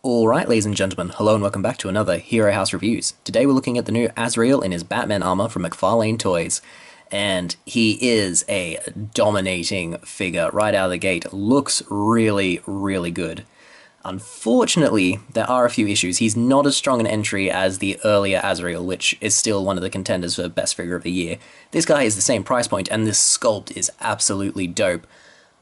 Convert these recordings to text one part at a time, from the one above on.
Alright, ladies and gentlemen, hello and welcome back to another Hero House Reviews. Today we're looking at the new Azrael in his Batman armor from Mcfarlane Toys. And he is a dominating figure right out of the gate. Looks really, really good. Unfortunately, there are a few issues. He's not as strong an entry as the earlier Azrael, which is still one of the contenders for Best Figure of the Year. This guy is the same price point, and this sculpt is absolutely dope.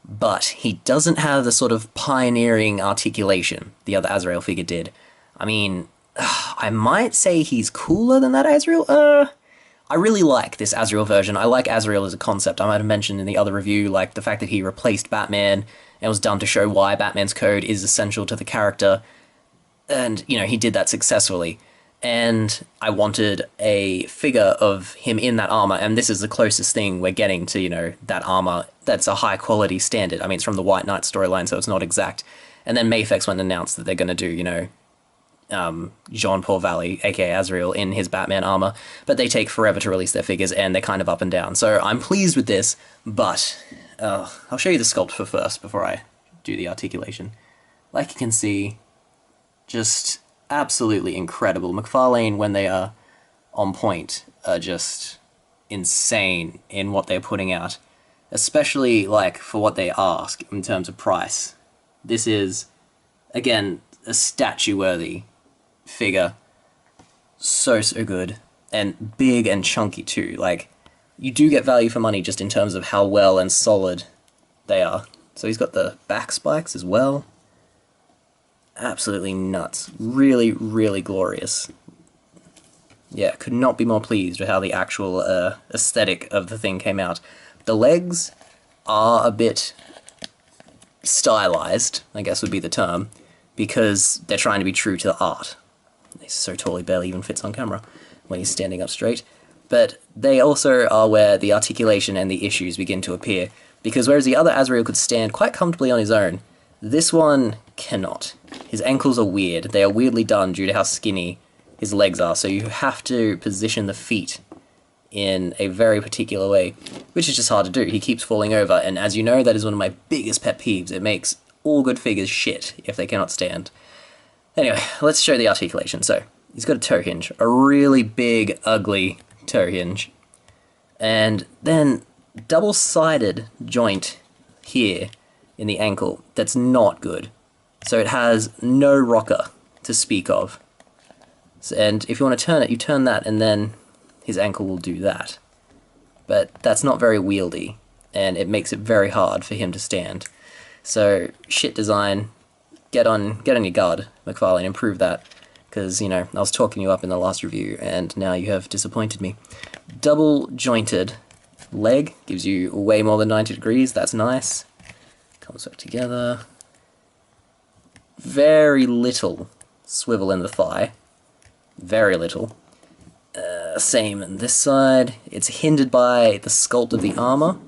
But he doesn't have the sort of pioneering articulation the other Azrael figure did. I mean, I might say he's cooler than that Azrael. I really like this Azrael version. I like Azrael as a concept. I might have mentioned in the other review, like, the fact that he replaced Batman and was done to show why Batman's code is essential to the character. And, you know, he did that successfully. And I wanted a figure of him in that armor, and this is the closest thing we're getting to, you know, that armor that's a high-quality standard. I mean, it's from the White Knight storyline, so it's not exact. And then Mafex went and announced that they're going to do, you know, Jean-Paul Valley, aka Azrael, in his Batman armor, but they take forever to release their figures, and they're kind of up and down. So I'm pleased with this, but I'll show you the sculpt for first before I do the articulation. Like you can see, just absolutely incredible. Mcfarlane, when they are on point, are just insane in what they're putting out, especially like for what they ask in terms of price. This is, again, a statue-worthy figure. So good, and big and chunky too. Like, you do get value for money just in terms of how well and solid they are. So he's got the back spikes as well. Absolutely nuts. Really, really glorious. Yeah, could not be more pleased with how the actual aesthetic of the thing came out. The legs are a bit stylized, I guess would be the term, because they're trying to be true to the art. He's so tall he barely even fits on camera when he's standing up straight. But they also are where the articulation and the issues begin to appear, because whereas the other Azrael could stand quite comfortably on his own, this one cannot. His ankles are weird. They are weirdly done due to how skinny his legs are, so you have to position the feet in a very particular way, which is just hard to do. He keeps falling over, and as you know, that is one of my biggest pet peeves. It makes all good figures shit if they cannot stand. Anyway, let's show the articulation. So, he's got a toe hinge, a really big, ugly toe hinge, and then double-sided joint here in the ankle that's not good. So it has no rocker to speak of. And if you want to turn it, you turn that, and then his ankle will do that. But that's not very wieldy, and it makes it very hard for him to stand. So, shit design, get on your guard, Mcfarlane, improve that. Because, you know, I was talking you up in the last review, and now you have disappointed me. Double jointed leg gives you way more than 90 degrees, that's nice. Comes back together. Very little swivel in the thigh. Very little. Same on this side. It's hindered by the sculpt of the armor.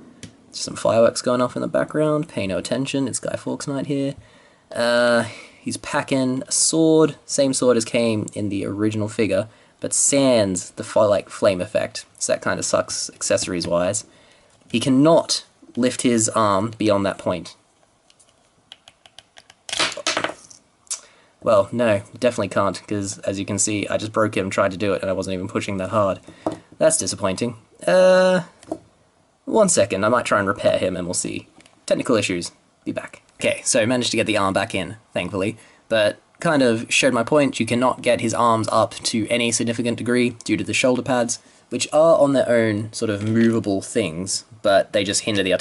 Some fireworks going off in the background. Pay no attention. It's Guy Fawkes night here. He's packing a sword. Same sword as came in the original figure, but sans the flame effect. So that kind of sucks accessories-wise. He cannot lift his arm beyond that point. Well, no, definitely can't, because as you can see, I just broke him, tried to do it, and I wasn't even pushing that hard. That's disappointing. 1 second, I might try and repair him, and we'll see. Technical issues. Be back. Okay, so managed to get the arm back in, thankfully, but kind of showed my point. You cannot get his arms up to any significant degree due to the shoulder pads, which are on their own sort of movable things, but they just hinder the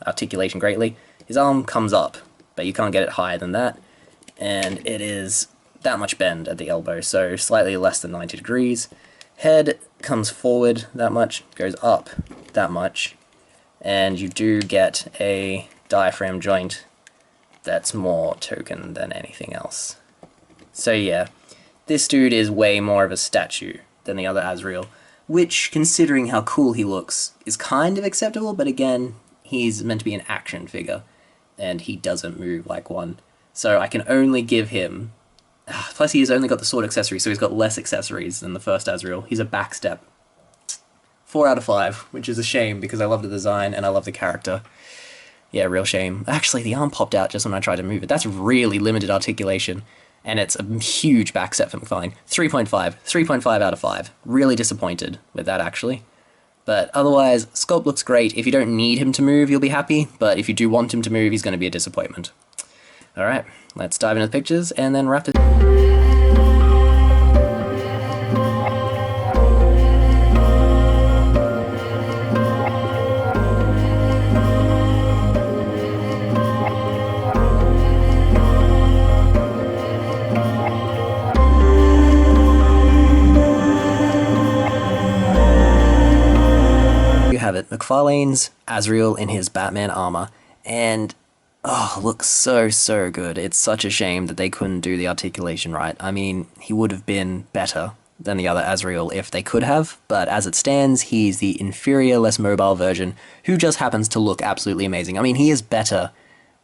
articulation greatly. His arm comes up, but you can't get it higher than that. And it is that much bend at the elbow, so slightly less than 90 degrees. Head comes forward that much, goes up that much, and you do get a diaphragm joint that's more token than anything else. So yeah, this dude is way more of a statue than the other Azrael, which, considering how cool he looks, is kind of acceptable, but again, he's meant to be an action figure, and he doesn't move like one. So I can only give him... Plus he has only got the sword accessory, so he's got less accessories than the first Azrael. He's a backstep. 4 out of 5, which is a shame because I love the design and I love the character. Yeah, real shame. Actually, the arm popped out just when I tried to move it. That's really limited articulation. And it's a huge back set for Mcfarlane. 3.5. 3.5 out of 5. Really disappointed with that, actually. But otherwise, sculpt looks great. If you don't need him to move, you'll be happy. But if you do want him to move, he's going to be a disappointment. Alright, let's dive into the pictures and then wrap it. You have it, Mcfarlane's Azrael in his Batman armor, and oh, looks so good. It's such a shame that they couldn't do the articulation right. I mean, he would have been better than the other Azrael if they could have, but as it stands, he's the inferior, less mobile version who just happens to look absolutely amazing. I mean, he is better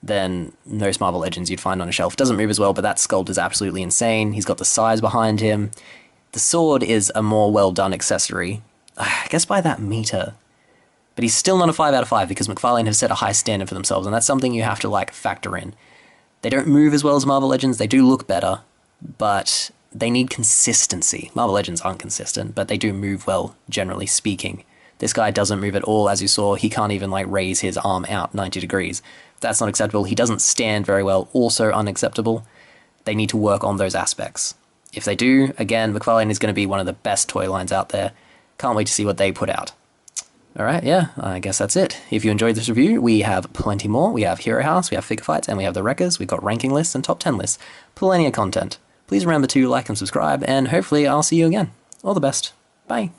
than most Marvel Legends you'd find on a shelf. Doesn't move as well, but that sculpt is absolutely insane. He's got the size behind him. The sword is a more well-done accessory, I guess by that meter. But he's still not a 5 out of 5 because Mcfarlane have set a high standard for themselves, and that's something you have to, like, factor in. They don't move as well as Marvel Legends, they do look better, but they need consistency. Marvel Legends aren't consistent, but they do move well, generally speaking. This guy doesn't move at all, as you saw. He can't even, like, raise his arm out 90 degrees. That's not acceptable. He doesn't stand very well, also unacceptable. They need to work on those aspects. If they do, again, Mcfarlane is going to be one of the best toy lines out there. Can't wait to see what they put out. Alright, yeah, I guess that's it. If you enjoyed this review, we have plenty more. We have Hero House, we have Figure Fights, and we have the Wreckers. We've got ranking lists and top 10 lists. Plenty of content. Please remember to like and subscribe, and hopefully I'll see you again. All the best. Bye.